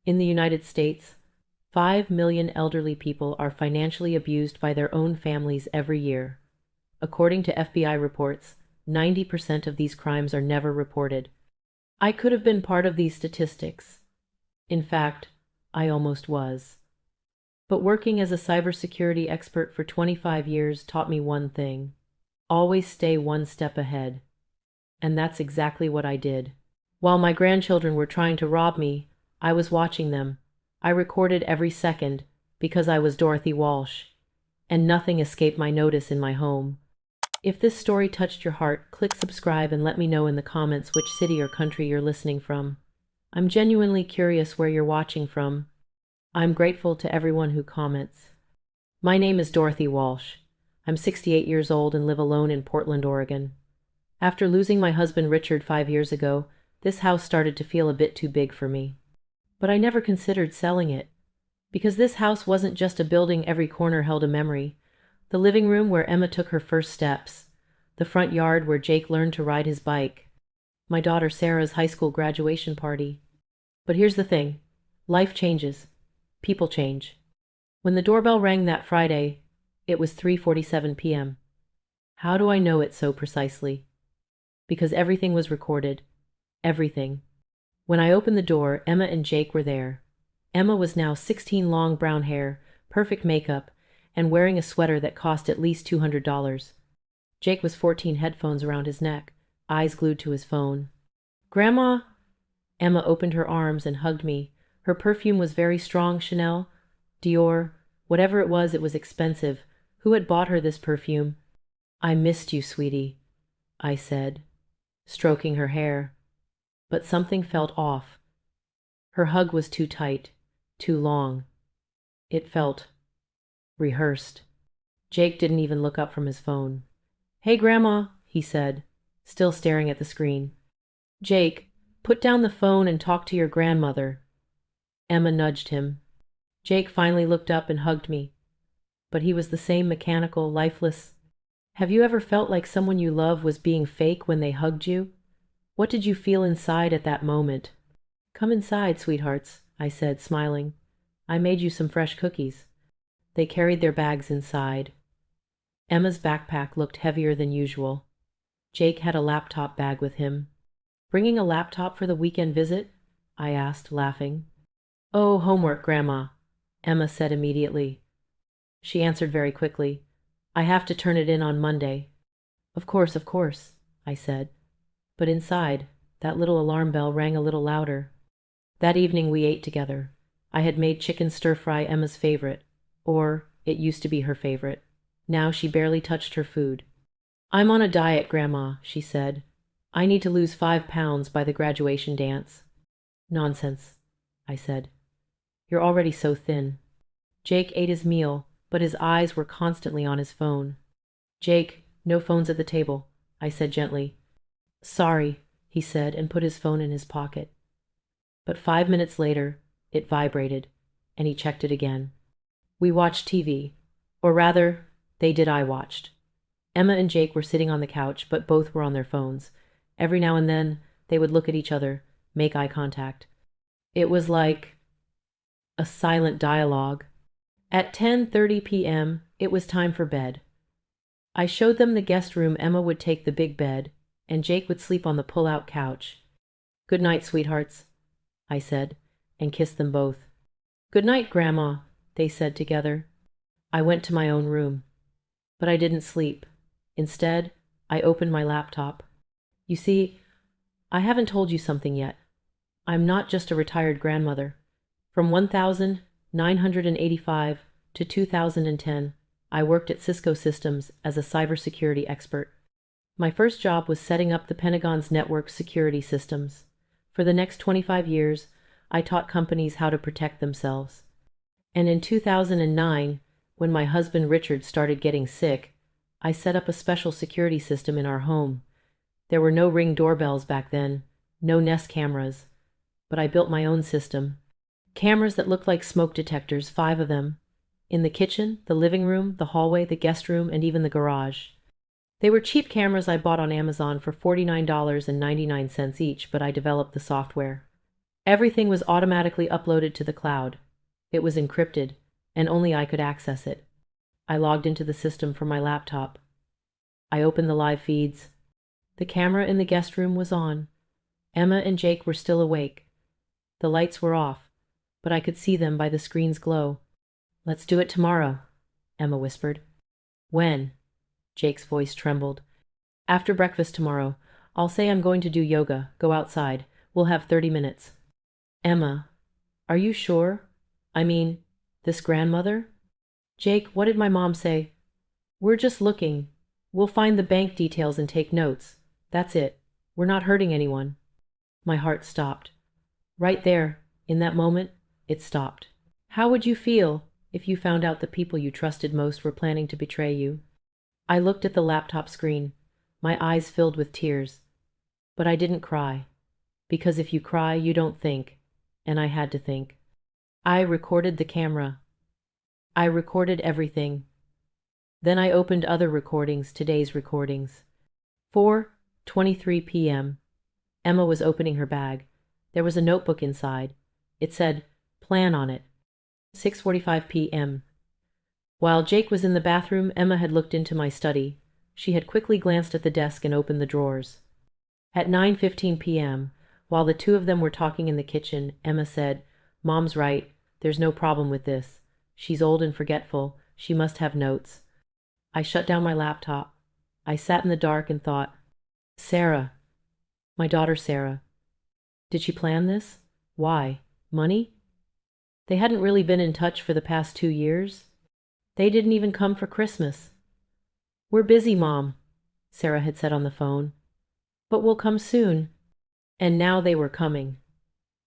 In the United States, 5 million elderly people are financially abused by their own families every year. According to FBI reports, 90% of these crimes are never reported. I could have been part of these statistics. In fact, I almost was. But working as a cybersecurity expert for 25 years taught me one thing: always stay one step ahead. And that's exactly what I did. While my grandchildren were trying to rob me, I was watching them. I recorded every second because I was Dorothy Walsh, and nothing escaped my notice in my home. If this story touched your heart, click subscribe and let me know in the comments which city or country you're listening from. I'm genuinely curious where you're watching from. I'm grateful to everyone who comments. My name is Dorothy Walsh. I'm 68 years old and live alone in Portland, Oregon. After losing my husband Richard 5 years ago, this house started to feel a bit too big for me. But I never considered selling it, because this house wasn't just a building. Every corner held a memory. The living room where Emma took her first steps, the front yard where Jake learned to ride his bike, my daughter Sarah's high school graduation party. But here's the thing: life changes. People change. When the doorbell rang that Friday, it was 3:47 p.m. How do I know it so precisely? Because everything was recorded. Everything. When I opened the door, Emma and Jake were there. Emma was now 16, long brown hair, perfect makeup, and wearing a sweater that cost at least $200. Jake was 14, headphones around his neck, eyes glued to his phone. "Grandma!" Emma opened her arms and hugged me. Her perfume was very strong, Chanel, Dior, whatever it was expensive. Who had bought her this perfume? "I missed you, sweetie," I said, stroking her hair. But something felt off. Her hug was too tight, too long. It felt rehearsed. Jake didn't even look up from his phone. "Hey, Grandma," he said, still staring at the screen. "Jake, put down the phone and talk to your grandmother." Emma nudged him. Jake finally looked up and hugged me. But he was the same mechanical, lifeless. Have you ever felt like someone you love was being fake when they hugged you? What did you feel inside at that moment? "Come inside, sweethearts," I said, smiling. "I made you some fresh cookies." They carried their bags inside. Emma's backpack looked heavier than usual. Jake had a laptop bag with him. "Bringing a laptop for the weekend visit?" I asked, laughing. "Oh, homework, Grandma," Emma said immediately. She answered very quickly. "I have to turn it in on Monday." Of course," I said. But inside, that little alarm bell rang a little louder. That evening we ate together. I had made chicken stir-fry, Emma's favorite. Or, it used to be her favorite. Now she barely touched her food. "I'm on a diet, Grandma," she said. "I need to lose 5 pounds by the graduation dance." "Nonsense," I said. "You're already so thin." Jake ate his meal, but his eyes were constantly on his phone. "Jake, no phones at the table," I said gently. "Sorry," he said, and put his phone in his pocket. But 5 minutes later, it vibrated, and he checked it again. We watched TV. Or rather, they did. I watched. Emma and Jake were sitting on the couch, but both were on their phones. Every now and then, they would look at each other, make eye contact. It was like a silent dialogue. At 10:30 p.m., it was time for bed. I showed them the guest room. Emma would take the big bed, and Jake would sleep on the pull-out couch. "Good night, sweethearts," I said, and kissed them both. "Good night, Grandma," they said together. I went to my own room. But I didn't sleep. Instead, I opened my laptop. You see, I haven't told you something yet. I'm not just a retired grandmother. From 1985 to 2010, I worked at Cisco Systems as a cybersecurity expert. My first job was setting up the Pentagon's network security systems. For the next 25 years, I taught companies how to protect themselves. And in 2009, when my husband Richard started getting sick, I set up a special security system in our home. There were no Ring doorbells back then, no Nest cameras, but I built my own system. Cameras that looked like smoke detectors, 5 of them, in the kitchen, the living room, the hallway, the guest room, and even the garage. They were cheap cameras I bought on Amazon for $49.99 each, but I developed the software. Everything was automatically uploaded to the cloud. It was encrypted, and only I could access it. I logged into the system from my laptop. I opened the live feeds. The camera in the guest room was on. Emma and Jake were still awake. The lights were off, but I could see them by the screen's glow. "Let's do it tomorrow," Emma whispered. "When?" Jake's voice trembled. "After breakfast tomorrow. I'll say I'm going to do yoga. Go outside. We'll have 30 minutes. "Emma, are you sure? I mean, this grandmother?" "Jake, what did my mom say?" "We're just looking. We'll find the bank details and take notes. That's it. We're not hurting anyone." My heart stopped. Right there, in that moment, it stopped. How would you feel if you found out the people you trusted most were planning to betray you? I looked at the laptop screen, my eyes filled with tears. But I didn't cry, because if you cry, you don't think, and I had to think. I recorded the camera. I recorded everything. Then I opened other recordings, today's recordings. 4:23 p.m. Emma was opening her bag. There was a notebook inside. It said, "Plan on it." 6:45 p.m. While Jake was in the bathroom, Emma had looked into my study. She had quickly glanced at the desk and opened the drawers. At 9:15 p.m., while the two of them were talking in the kitchen, Emma said, "Mom's right. There's no problem with this. She's old and forgetful. She must have notes." I shut down my laptop. I sat in the dark and thought, Sarah, my daughter Sarah. Did she plan this? Why? Money? They hadn't really been in touch for the past 2 years. They didn't even come for Christmas. "We're busy, Mom," Sarah had said on the phone. "But we'll come soon." And now they were coming.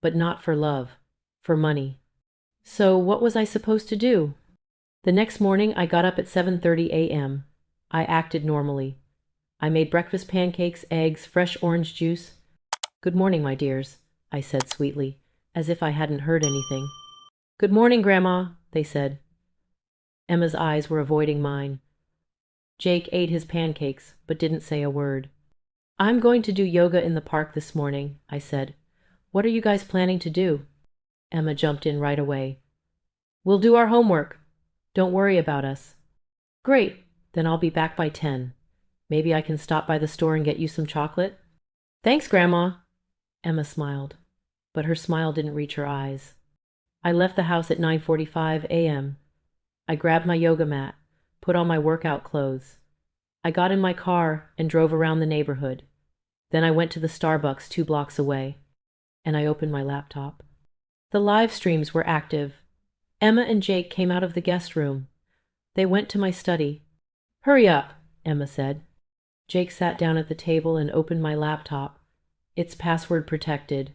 But not for love, for money. So what was I supposed to do? The next morning I got up at 7:30 a.m. I acted normally. I made breakfast pancakes, eggs, fresh orange juice. "Good morning, my dears," I said sweetly, as if I hadn't heard anything. "Good morning, Grandma," they said. Emma's eyes were avoiding mine. Jake ate his pancakes, but didn't say a word. "I'm going to do yoga in the park this morning," I said. "What are you guys planning to do?" Emma jumped in right away. "We'll do our homework. Don't worry about us." "Great, then I'll be back by 10. Maybe I can stop by the store and get you some chocolate?" "Thanks, Grandma." Emma smiled, but her smile didn't reach her eyes. I left the house at 9:45 a.m. I grabbed my yoga mat, put on my workout clothes. I got in my car and drove around the neighborhood. Then I went to the Starbucks 2 blocks away, and I opened my laptop. The live streams were active. Emma and Jake came out of the guest room. They went to my study. "Hurry up," Emma said. Jake sat down at the table and opened my laptop. "It's password protected."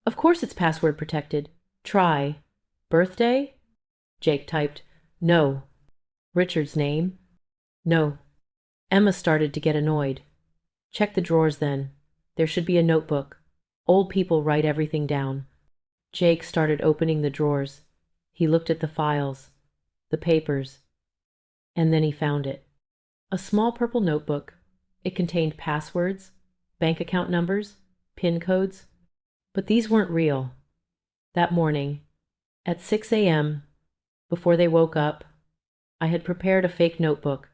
"Of course it's password protected. Try. Birthday?" Jake typed, "No." "Richard's name?" "No." Emma started to get annoyed. "Check the drawers then. There should be a notebook. Old people write everything down." Jake started opening the drawers. He looked at the files, the papers, and then he found it. A small purple notebook. It contained passwords, bank account numbers, PIN codes. But these weren't real. That morning, at 6 a.m., before they woke up, I had prepared a fake notebook.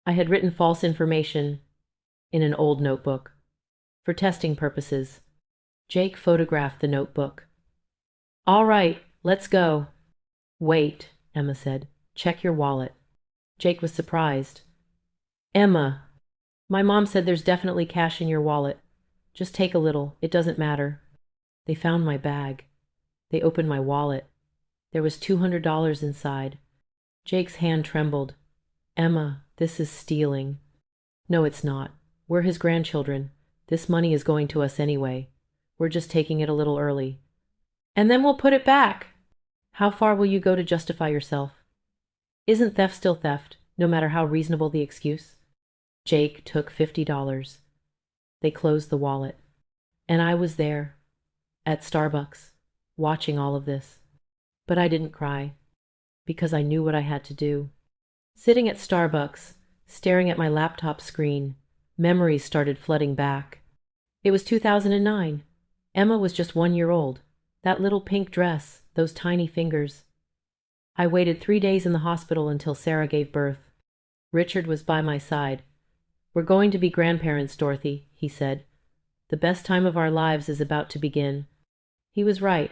I had written false information in an old notebook for testing purposes. Jake photographed the notebook. "All right, let's go." "Wait," Emma said. "Check your wallet." Jake was surprised. "Emma, my mom said there's definitely cash in your wallet. Just take a little. It doesn't matter." They found my bag. They opened my wallet. There was $200 inside. Jake's hand trembled. "Emma, this is stealing." "No, it's not. We're his grandchildren. This money is going to us anyway. We're just taking it a little early." "And then we'll put it back." "How far will you go to justify yourself? Isn't theft still theft, no matter how reasonable the excuse?" Jake took $50. They closed the wallet. And I was there, at Starbucks, watching all of this. But I didn't cry, because I knew what I had to do. Sitting at Starbucks, staring at my laptop screen, memories started flooding back. It was 2009. Emma was just 1 year old. That little pink dress, those tiny fingers. I waited 3 days in the hospital until Sarah gave birth. Richard was by my side. "We're going to be grandparents, Dorothy," he said. "The best time of our lives is about to begin." He was right.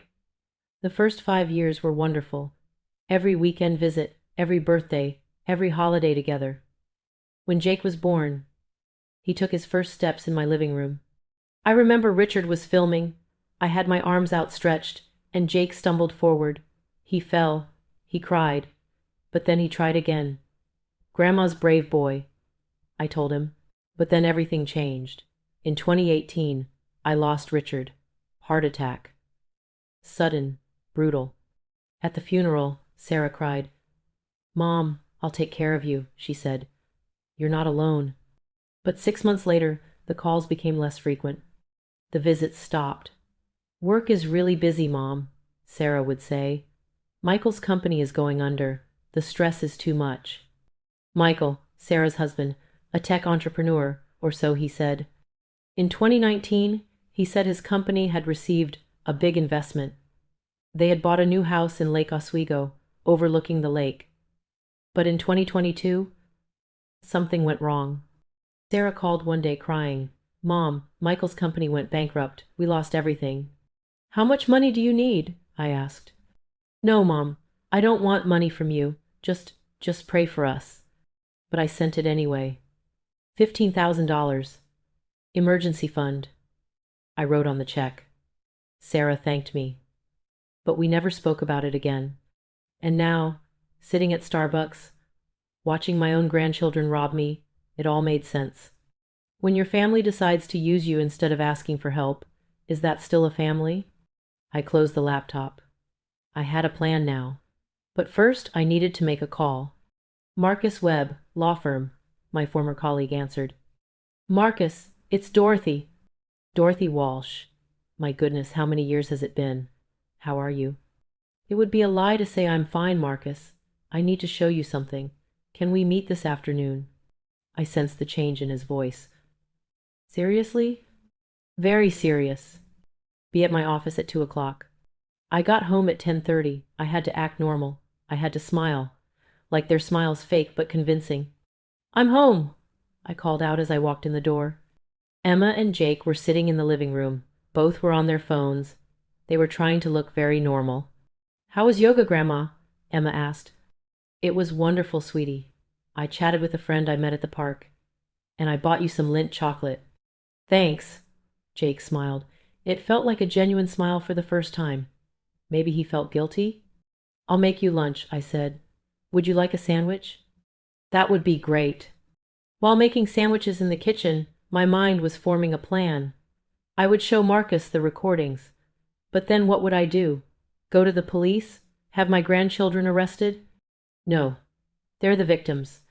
The first 5 years were wonderful. Every weekend visit, every birthday, every holiday together. When Jake was born, he took his first steps in my living room. I remember Richard was filming. I had my arms outstretched, and Jake stumbled forward. He fell. He cried. But then he tried again. "Grandma's brave boy," I told him. But then everything changed. In 2018, I lost Richard. Heart attack. Sudden, brutal. At the funeral, Sarah cried. "Mom, I'll take care of you," she said. "You're not alone." But 6 months later, the calls became less frequent. The visits stopped. "Work is really busy, Mom," Sarah would say. "Michael's company is going under. The stress is too much." Michael, Sarah's husband, a tech entrepreneur, or so he said. In 2019, he said his company had received a big investment. They had bought a new house in Lake Oswego, overlooking the lake. But in 2022, something went wrong. Sarah called one day crying, "Mom, Michael's company went bankrupt. We lost everything." "How much money do you need?" I asked. "No, Mom, I don't want money from you. Just pray for us." But I sent it anyway. $15,000. Emergency fund. I wrote on the check. Sarah thanked me. But we never spoke about it again. And now, sitting at Starbucks, watching my own grandchildren rob me, it all made sense. When your family decides to use you instead of asking for help, is that still a family? I closed the laptop. I had a plan now. But first, I needed to make a call. "Marcus Webb, law firm," my former colleague answered. "Marcus, it's Dorothy." "Dorothy Walsh. My goodness, how many years has it been? How are you?" "It would be a lie to say I'm fine, Marcus. I need to show you something. Can we meet this afternoon?" I sensed the change in his voice. "Seriously?" "Very serious. Be at my office at 2 o'clock. I got home at 10:30. I had to act normal. I had to smile. Like their smile's fake but convincing. "I'm home," I called out as I walked in the door. Emma and Jake were sitting in the living room. Both were on their phones. They were trying to look very normal. "How was yoga, Grandma?" Emma asked. "It was wonderful, sweetie. I chatted with a friend I met at the park. And I bought you some Lindt chocolate." "Thanks," Jake smiled. It felt like a genuine smile for the first time. Maybe he felt guilty? "I'll make you lunch," I said. "Would you like a sandwich?" "That would be great." While making sandwiches in the kitchen, my mind was forming a plan. I would show Marcus the recordings. But then what would I do? Go to the police? Have my grandchildren arrested? No. They're the victims.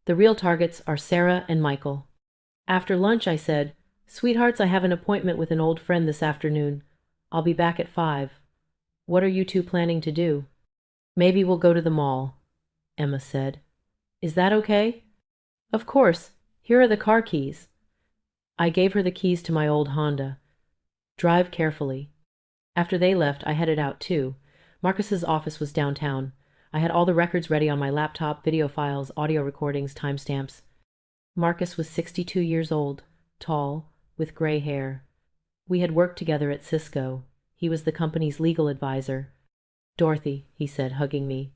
The real targets are Sarah and Michael. After lunch, I said, "Sweethearts, I have an appointment with an old friend this afternoon. I'll be back at 5. What are you two planning to do?" "Maybe we'll go to the mall," Emma said. "Is that okay?" "Of course. Here are the car keys." I gave her the keys to my old Honda. "Drive carefully." After they left, I headed out too. Marcus's office was downtown. I had all the records ready on my laptop, video files, audio recordings, timestamps. Marcus was 62 years old, tall, with gray hair. We had worked together at Cisco. He was the company's legal advisor. "Dorothy," he said, hugging me.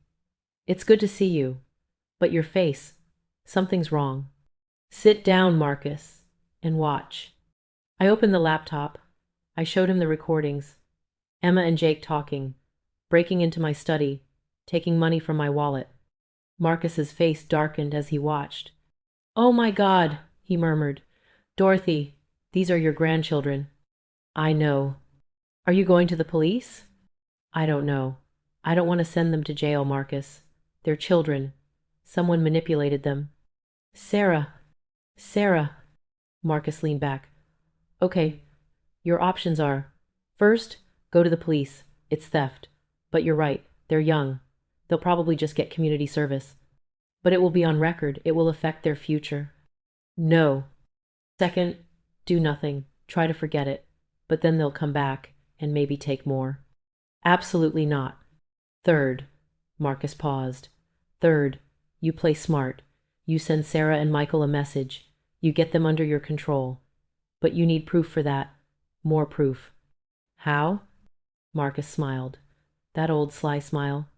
"It's good to see you. But your face, something's wrong." "Sit down, Marcus, and watch." I opened the laptop. I showed him the recordings. Emma and Jake talking, breaking into my study, taking money from my wallet. Marcus's face darkened as he watched. "Oh my God," he murmured. "Dorothy, these are your grandchildren." "I know." "Are you going to the police?" "I don't know. I don't want to send them to jail, Marcus. They're children. Someone manipulated them." Sarah. Marcus leaned back. "Okay, your options are, first, go to the police. It's theft. But you're right, they're young. They'll probably just get community service. But it will be on record. It will affect their future." "No." "Second, do nothing. Try to forget it. But then they'll come back and maybe take more." Absolutely not. Third, Marcus paused. Third, you play smart. You send Sarah and Michael a message. You get them under your control. But you need proof for that. More proof. How? Marcus smiled. That old sly smile.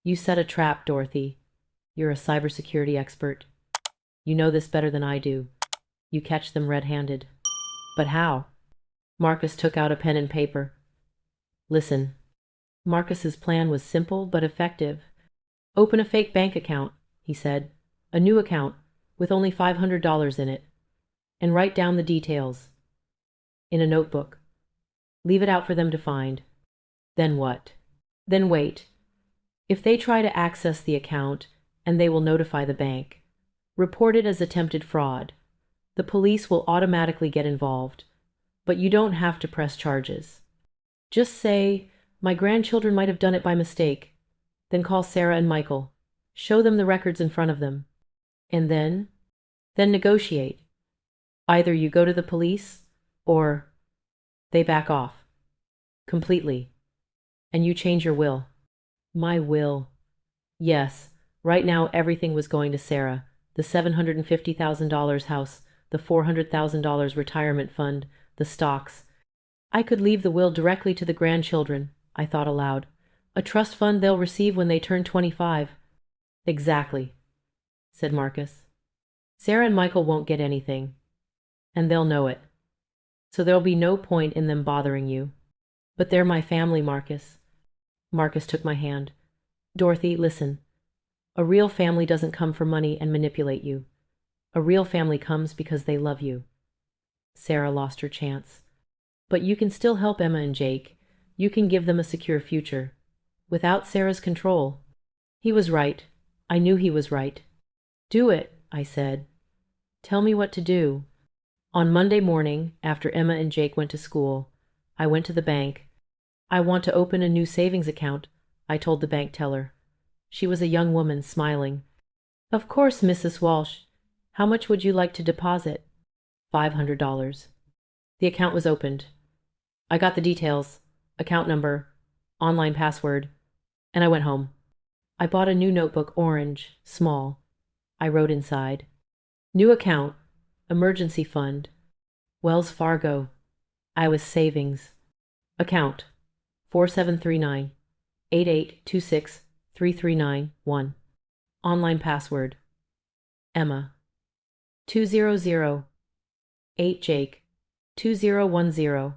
You set a trap, Dorothy. You're a cybersecurity expert. You know this better than I do. You catch them red-handed. But how? Marcus took out a pen and paper. Listen. Marcus's plan was simple but effective. Open a fake bank account, he said. A new account, with only $500 in it. And write down the details. In a notebook. Leave it out for them to find. Then what? Then wait. If they try to access the account, and they will notify the bank. Report it as attempted fraud. The police will automatically get involved. But you don't have to press charges. Just say, my grandchildren might have done it by mistake. Then call Sarah and Michael. Show them the records in front of them. And then? Then negotiate. Either you go to the police, or they back off. Completely. And you change your will. My will. Yes, right now everything was going to Sarah. The $750,000 house, the $400,000 retirement fund, the stocks. I could leave the will directly to the grandchildren, I thought aloud. A trust fund they'll receive when they turn 25. Exactly, said Marcus. Sarah and Michael won't get anything. And they'll know it. So there'll be no point in them bothering you. But they're my family, Marcus. Marcus took my hand. Dorothy, listen. A real family doesn't come for money and manipulate you. A real family comes because they love you. Sarah lost her chance. But you can still help Emma and Jake. You can give them a secure future. Without Sarah's control. He was right. I knew he was right. Do it, I said. Tell me what to do. On Monday morning, after Emma and Jake went to school, I went to the bank. I want to open a new savings account, I told the bank teller. She was a young woman, smiling. Of course, Mrs. Walsh. How much would you like to deposit? $500. The account was opened. I got the details, account number, online password, and I went home. I bought a new notebook, orange, small. I wrote inside. New account, emergency fund, Wells Fargo, Iowa savings. Account, 4739-8826-3391. Online password, Emma. 200 8 Jake 2010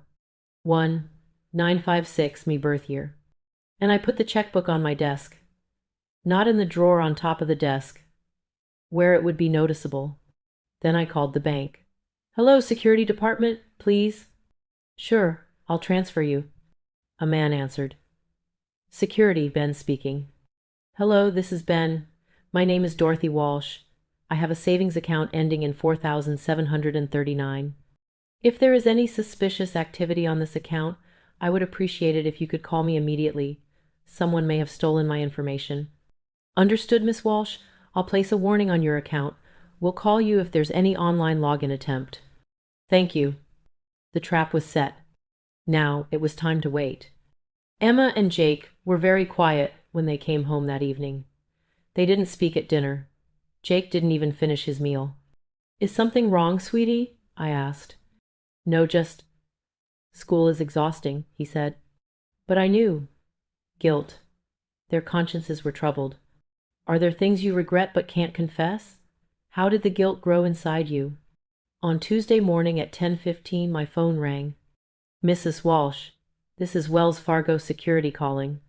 1956 me birth year. And I put the checkbook on my desk. Not in the drawer on top of the desk, where it would be noticeable. Then I called the bank. Hello, security department, please. Sure, I'll transfer you. A man answered. Security, Ben speaking. Hello, this is Ben. My name is Dorothy Walsh. I have a savings account ending in 4739. If there is any suspicious activity on this account, I would appreciate it if you could call me immediately. Someone may have stolen my information. Understood, Miss Walsh? I'll place a warning on your account. We'll call you if there's any online login attempt. Thank you. The trap was set. Now it was time to wait. Emma and Jake were very quiet when they came home that evening. They didn't speak at dinner. Jake didn't even finish his meal. Is something wrong, sweetie? I asked. No, just... School is exhausting, he said. But I knew. Guilt. Their consciences were troubled. Are there things you regret but can't confess? How did the guilt grow inside you? On Tuesday morning at 10:15, my phone rang. Mrs. Walsh, this is Wells Fargo Security calling.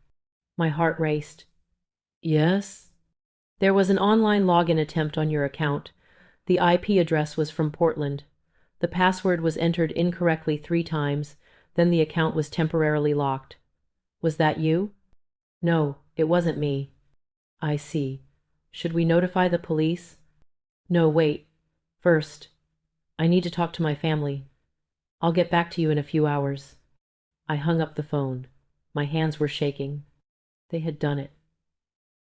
My heart raced. Yes? There was an online login attempt on your account. The IP address was from Portland. The password was entered incorrectly 3 times, then the account was temporarily locked. Was that you? No, it wasn't me. I see. Should we notify the police? No, wait. First, I need to talk to my family. I'll get back to you in a few hours. I hung up the phone. My hands were shaking. They had done it.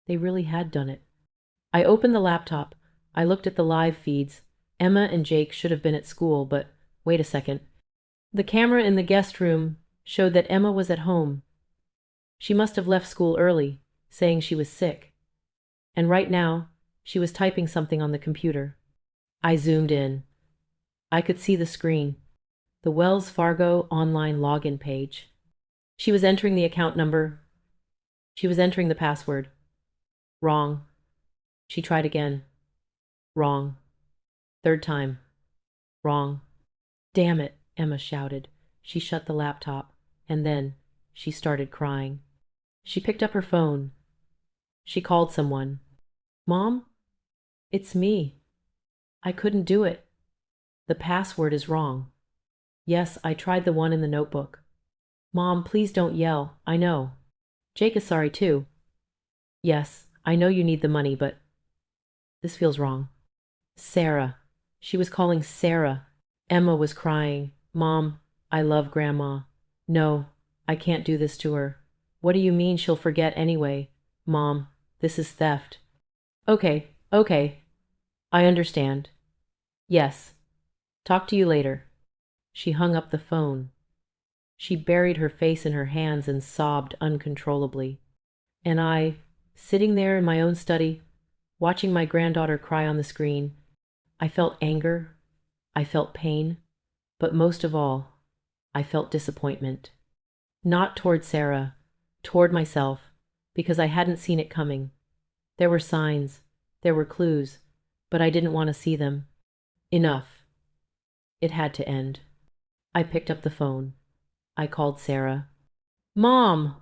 They really had done it. I opened the laptop. I looked at the live feeds. Emma and Jake should have been at school, but wait a second. The camera in the guest room showed that Emma was at home. She must have left school early, saying she was sick. And right now, she was typing something on the computer. I zoomed in. I could see the screen. The Wells Fargo online login page. She was entering the account number. She was entering the password. Wrong. She tried again. Wrong. Third time. Wrong. Damn it, Emma shouted. She shut the laptop, and then she started crying. She picked up her phone. She called someone. Mom? It's me. I couldn't do it. The password is wrong. Yes, I tried the one in the notebook. Mom, please don't yell. I know. Jake is sorry too. Yes, I know you need the money, but this feels wrong. Sarah. She was calling Sarah. Emma was crying. Mom, I love Grandma. No, I can't do this to her. What do you mean she'll forget anyway? Mom, this is theft. Okay, I understand. Yes. Talk to you later. She hung up the phone. She buried her face in her hands and sobbed uncontrollably. And I, sitting there in my own study, watching my granddaughter cry on the screen, I felt anger, I felt pain, but most of all, I felt disappointment. Not toward Sarah, toward myself, because I hadn't seen it coming. There were signs, there were clues, but I didn't want to see them. Enough. It had to end. I picked up the phone. I called Sarah. Mom!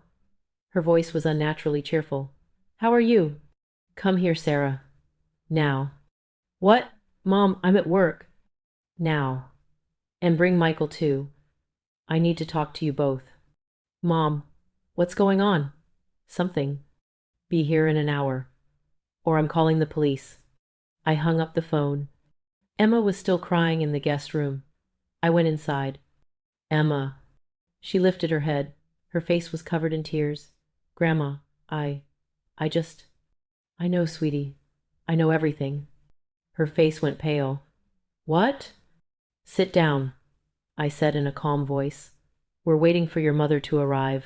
Her voice was unnaturally cheerful. How are you? Come here, Sarah. Now. What? Mom, I'm at work. Now. And bring Michael too. I need to talk to you both. Mom, what's going on? Something. Be here in an hour. Or I'm calling the police. I hung up the phone. Emma was still crying in the guest room. I went inside. Emma. She lifted her head. Her face was covered in tears. Grandma, I know, sweetie. I know everything. Her face went pale. What? Sit down, I said in a calm voice. We're waiting for your mother to arrive.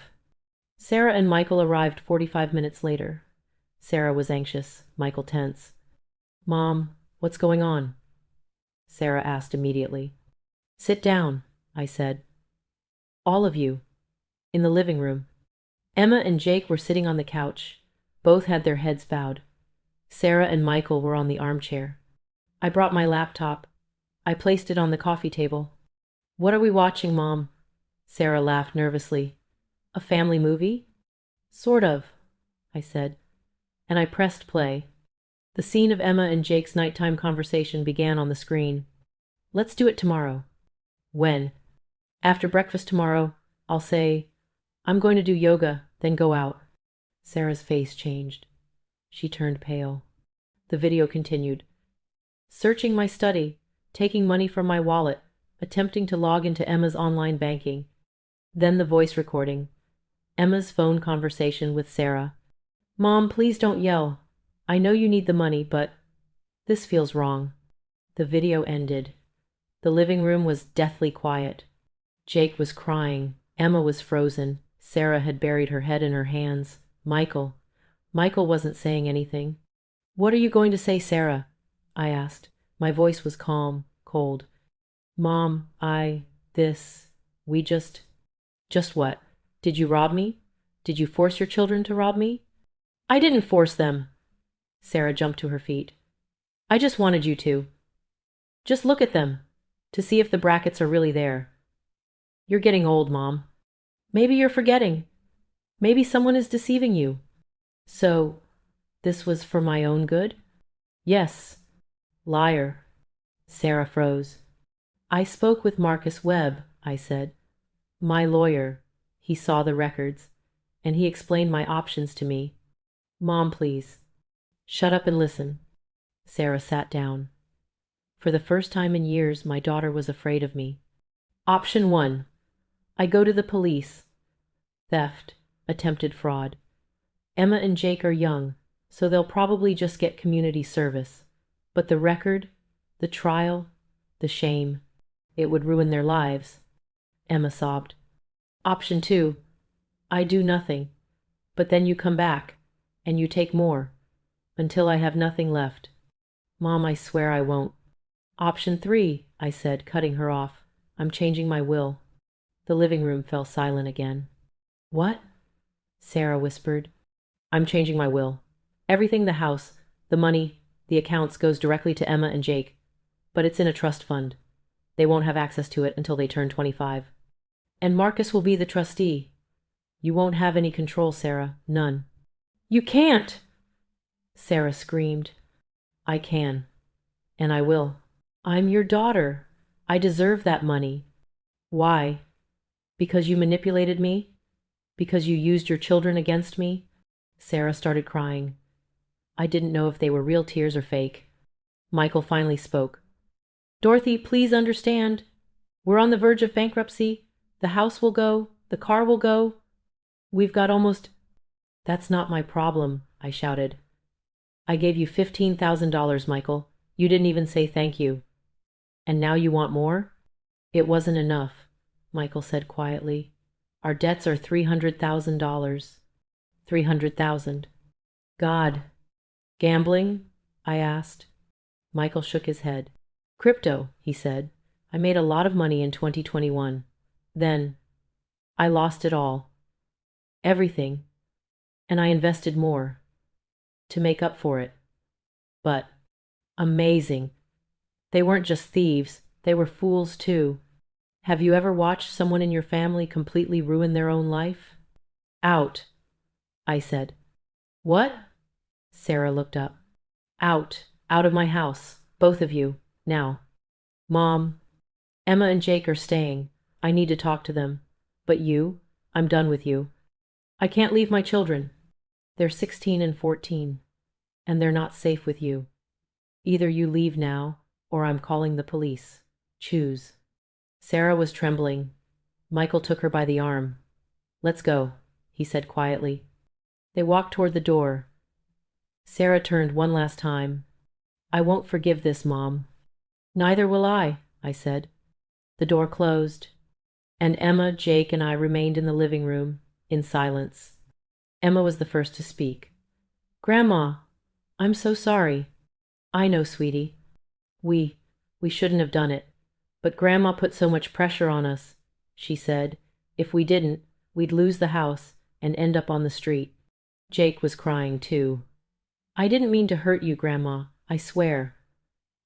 Sarah and Michael arrived 45 minutes later. Sarah was anxious, Michael tense. Mom, what's going on? Sarah asked immediately. Sit down, I said. All of you. In the living room. Emma and Jake were sitting on the couch. Both had their heads bowed. Sarah and Michael were on the armchair. I brought my laptop. I placed it on the coffee table. What are we watching, Mom? Sarah laughed nervously. A family movie? Sort of, I said. And I pressed play. The scene of Emma and Jake's nighttime conversation began on the screen. Let's do it tomorrow. When? After breakfast tomorrow, I'll say, I'm going to do yoga, then go out. Sarah's face changed. She turned pale. The video continued. Searching my study, taking money from my wallet, attempting to log into Emma's online banking. Then the voice recording. Emma's phone conversation with Sarah. Mom, please don't yell. I know you need the money, but this feels wrong. The video ended. The living room was deathly quiet. Jake was crying. Emma was frozen. Sarah had buried her head in her hands. Michael wasn't saying anything. What are you going to say, Sarah? I asked. My voice was calm, cold. Mom, we just what? Did you rob me? Did you force your children to rob me? I didn't force them. Sarah jumped to her feet. I just wanted you to. Just look at them, to see if the brackets are really there. You're getting old, Mom. Maybe you're forgetting. Maybe someone is deceiving you. So, this was for my own good? Yes. Liar. Sarah froze. I spoke with Marcus Webb, I said. My lawyer. He saw the records, and he explained my options to me. Mom, please. Shut up and listen. Sarah sat down. For the first time in years, my daughter was afraid of me. Option 1. I go to the police. Theft. Attempted fraud. Emma and Jake are young, so they'll probably just get community service. But the record, the trial, the shame, it would ruin their lives. Emma sobbed. Option 2. I do nothing. But then you come back, and you take more, until I have nothing left. Mom, I swear I won't. Option 3, I said, cutting her off. I'm changing my will. The living room fell silent again. What? Sarah whispered. I'm changing my will. Everything, the house, the money, the accounts, goes directly to Emma and Jake, but it's in a trust fund. They won't have access to it until they turn 25. And Marcus will be the trustee. You won't have any control, Sarah. None. You can't! Sarah screamed. I can. And I will. I'm your daughter. I deserve that money. Why? Because you manipulated me? Because you used your children against me? Sarah started crying. I didn't know if they were real tears or fake. Michael finally spoke. Dorothy, please understand. We're on the verge of bankruptcy. The house will go. The car will go. We've got almost... That's not my problem, I shouted. I gave you $15,000, Michael. You didn't even say thank you. And now you want more? It wasn't enough, Michael said quietly. Our debts are $300,000. 300,000. God. Gambling? I asked. Michael shook his head. Crypto, he said. I made a lot of money in 2021. Then, I lost it all. Everything. And I invested more. To make up for it. But, amazing. They weren't just thieves, they were fools too. Have you ever watched someone in your family completely ruin their own life? Out, I said. What? Sarah looked up. Out of my house, both of you, now. Mom, Emma and Jake are staying. I need to talk to them. But you, I'm done with you. I can't leave my children. They're 16 and 14, and they're not safe with you. Either you leave now, or I'm calling the police. Choose. Sarah was trembling. Michael took her by the arm. Let's go, he said quietly. They walked toward the door. Sarah turned one last time. I won't forgive this, Mom. Neither will I said. The door closed, and Emma, Jake, and I remained in the living room, in silence. Emma was the first to speak. Grandma, I'm so sorry. I know, sweetie. We shouldn't have done it. But Grandma put so much pressure on us, she said. If we didn't, we'd lose the house and end up on the street. Jake was crying too. I didn't mean to hurt you, Grandma, I swear.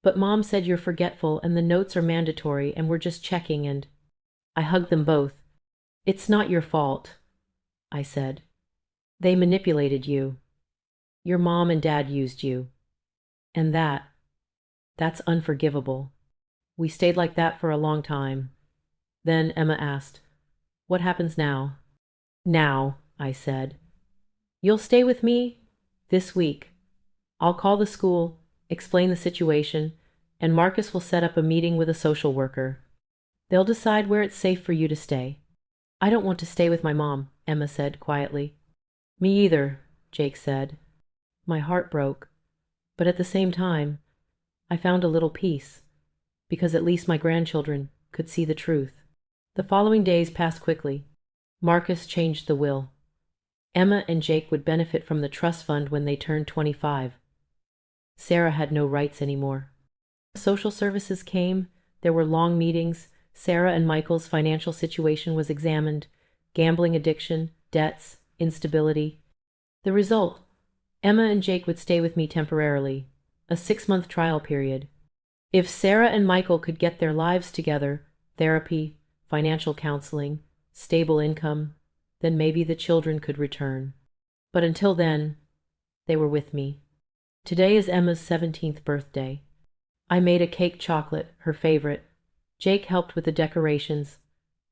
But Mom said you're forgetful and the notes are mandatory and we're just checking and... I hugged them both. It's not your fault, I said. They manipulated you. Your mom and dad used you. And that's unforgivable. We stayed like that for a long time. Then Emma asked, what happens now? Now, I said. You'll stay with me this week. I'll call the school, explain the situation, and Marcus will set up a meeting with a social worker. They'll decide where it's safe for you to stay. I don't want to stay with my mom, Emma said quietly. Me either, Jake said. My heart broke, but at the same time, I found a little peace, because at least my grandchildren could see the truth. The following days passed quickly. Marcus changed the will. Emma and Jake would benefit from the trust fund when they turned 25. Sarah had no rights anymore. Social services came, there were long meetings, Sarah and Michael's financial situation was examined, gambling addiction, debts, instability. The result, Emma and Jake would stay with me temporarily, a 6-month trial period. If Sarah and Michael could get their lives together, therapy, financial counseling, stable income, then maybe the children could return. But until then, they were with me. Today is Emma's 17th birthday. I made a cake chocolate, her favorite. Jake helped with the decorations.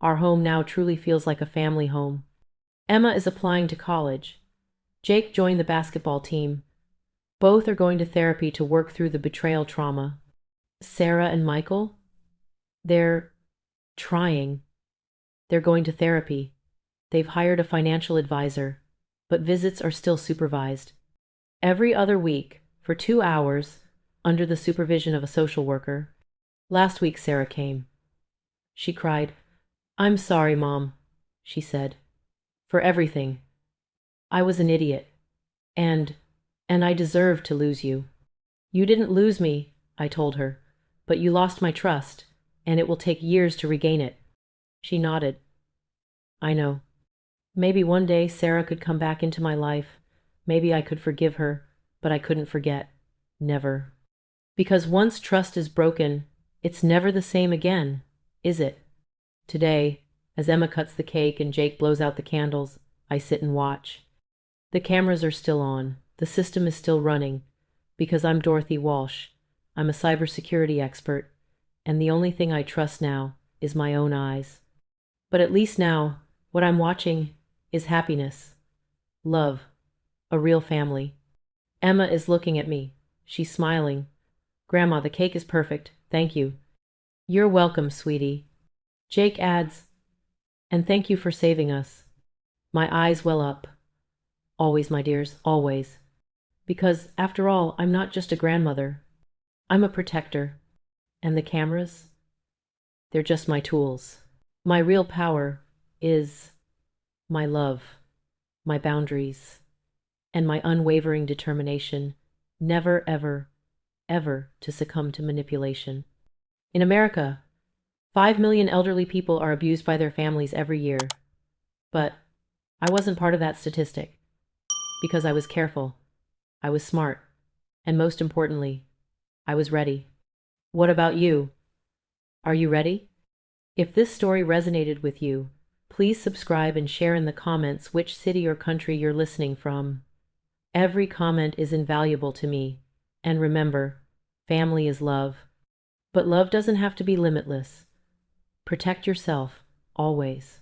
Our home now truly feels like a family home. Emma is applying to college. Jake joined the basketball team. Both are going to therapy to work through the betrayal trauma. Sarah and Michael? They're trying. They're going to therapy. They've hired a financial advisor, but visits are still supervised. Every other week, for 2 hours, under the supervision of a social worker. Last week Sarah came. She cried, I'm sorry, Mom, she said, for everything. I was an idiot. And, and I deserved to lose you. You didn't lose me, I told her, but you lost my trust, and it will take years to regain it. She nodded. I know. Maybe one day Sarah could come back into my life. Maybe I could forgive her, but I couldn't forget. Never. Because once trust is broken, it's never the same again, is it? Today, as Emma cuts the cake and Jake blows out the candles, I sit and watch. The cameras are still on. The system is still running. Because I'm Dorothy Walsh. I'm a cybersecurity expert, and the only thing I trust now is my own eyes. But at least now, what I'm watching is happiness, love, a real family. Emma is looking at me. She's smiling. Grandma, the cake is perfect. Thank you. You're welcome, sweetie. Jake adds, and thank you for saving us. My eyes well up. Always, my dears, always. Because, after all, I'm not just a grandmother. I'm a protector. And the cameras? They're just my tools. My real power is my love, my boundaries, and my unwavering determination never, ever, ever to succumb to manipulation. In America, 5 million elderly people are abused by their families every year. But I wasn't part of that statistic because I was careful, I was smart, and most importantly, I was ready. What about you? Are you ready? If this story resonated with you, please subscribe and share in the comments which city or country you're listening from. Every comment is invaluable to me. And remember, family is love. But love doesn't have to be limitless. Protect yourself, always.